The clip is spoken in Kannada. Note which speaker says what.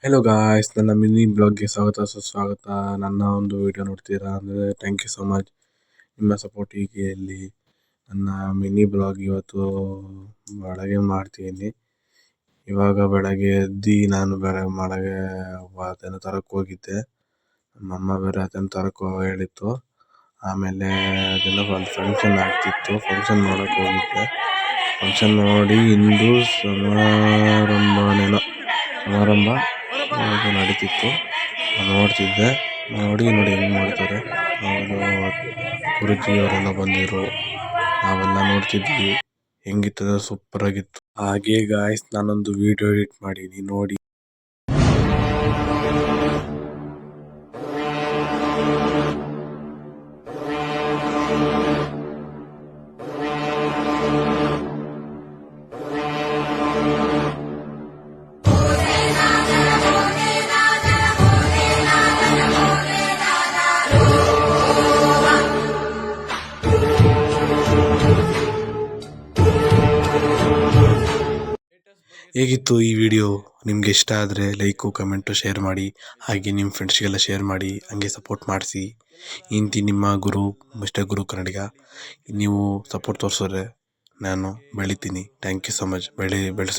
Speaker 1: ಹೆಲೋ ಗಾಯ್ಸ್, ನನ್ನ ಮಿನಿ ಬ್ಲಾಗ್ಗೆ ಸ್ವಾಗತ ಸುಸ್ವಾಗತ. ನನ್ನ ಒಂದು ವಿಡಿಯೋ ನೋಡ್ತೀರಾ ಅಂದರೆ ಥ್ಯಾಂಕ್ ಯು ಸೊ ಮಚ್. ನಿಮ್ಮ ಸಪೋರ್ಟ್ ಹೀಗೆ ಇರಲಿ. ನನ್ನ ಮಿನಿ ಬ್ಲಾಗ್ ಇವತ್ತು ಬೆಳಗ್ಗೆ ಮಾಡ್ತೀನಿ. ಇವಾಗ ಬೆಳಗ್ಗೆ ಎದ್ದು ನಾನು ಬೆಳಗ್ಗೆ ಅದನ್ನು ತರಕ್ಕೆ ಹೋಗಿದ್ದೆ. ನಮ್ಮಮ್ಮ ಬೇರೆ ಅದನ್ನು ತರಕ್ಕೆ ಹೇಳಿತ್ತು. ಆಮೇಲೆ ಅದೆಲ್ಲ ಒಂದು ಫಂಕ್ಷನ್ ಆಗ್ತಿತ್ತು, ಫಂಕ್ಷನ್ ನೋಡೋಕ್ಕೆ ಹೋಗಿದ್ದೆ. ಫಂಕ್ಷನ್ ನೋಡಿ ಇಂದು ಸಮಾರಂಭ ನಡೀತಿತ್ತು. ನೋಡ್ತಿದ್ದೆ. ನೋಡಿ ಹೆಂಗೆ ಮಾಡ್ತಾರೆ. ಅವರು ಗುರುಜಿಯವರೆಲ್ಲ ಬಂದಿರು, ನಾವೆಲ್ಲ ನೋಡ್ತಿದ್ವಿ. ಹೆಂಗಿತ್ತು, ಸೂಪರ್ ಆಗಿತ್ತು. ಹಾಗೆ ಗಾಯ್ಸ್, ನಾನೊಂದು ವಿಡಿಯೋ ಎಡಿಟ್ ಮಾಡೀನಿ, ನೋಡಿ. ಹೇಗಿತ್ತು ಈ ವಿಡಿಯೋ? ನಿಮಗೆ ಇಷ್ಟ ಆದರೆ ಲೈಕು, ಕಮೆಂಟು, ಶೇರ್ ಮಾಡಿ. ಹಾಗೆ ನಿಮ್ಮ ಫ್ರೆಂಡ್ಸ್ಗೆಲ್ಲ ಶೇರ್ ಮಾಡಿ. ಹಂಗೆ ಸಪೋರ್ಟ್ ಮಾಡಿಸಿ. ಇಂತಿ ನಿಮ್ಮ ಗುರು ಮಿಸ್ಟರ್ ಗುರು ಕನ್ನಡಿಗ. ನೀವು ಸಪೋರ್ಟ್ ತೋರಿಸಿದ್ರೆ ನಾನು ಬೆಳಿತೀನಿ. Thank you so much. ಬೆಳೆಸ್ರಿ.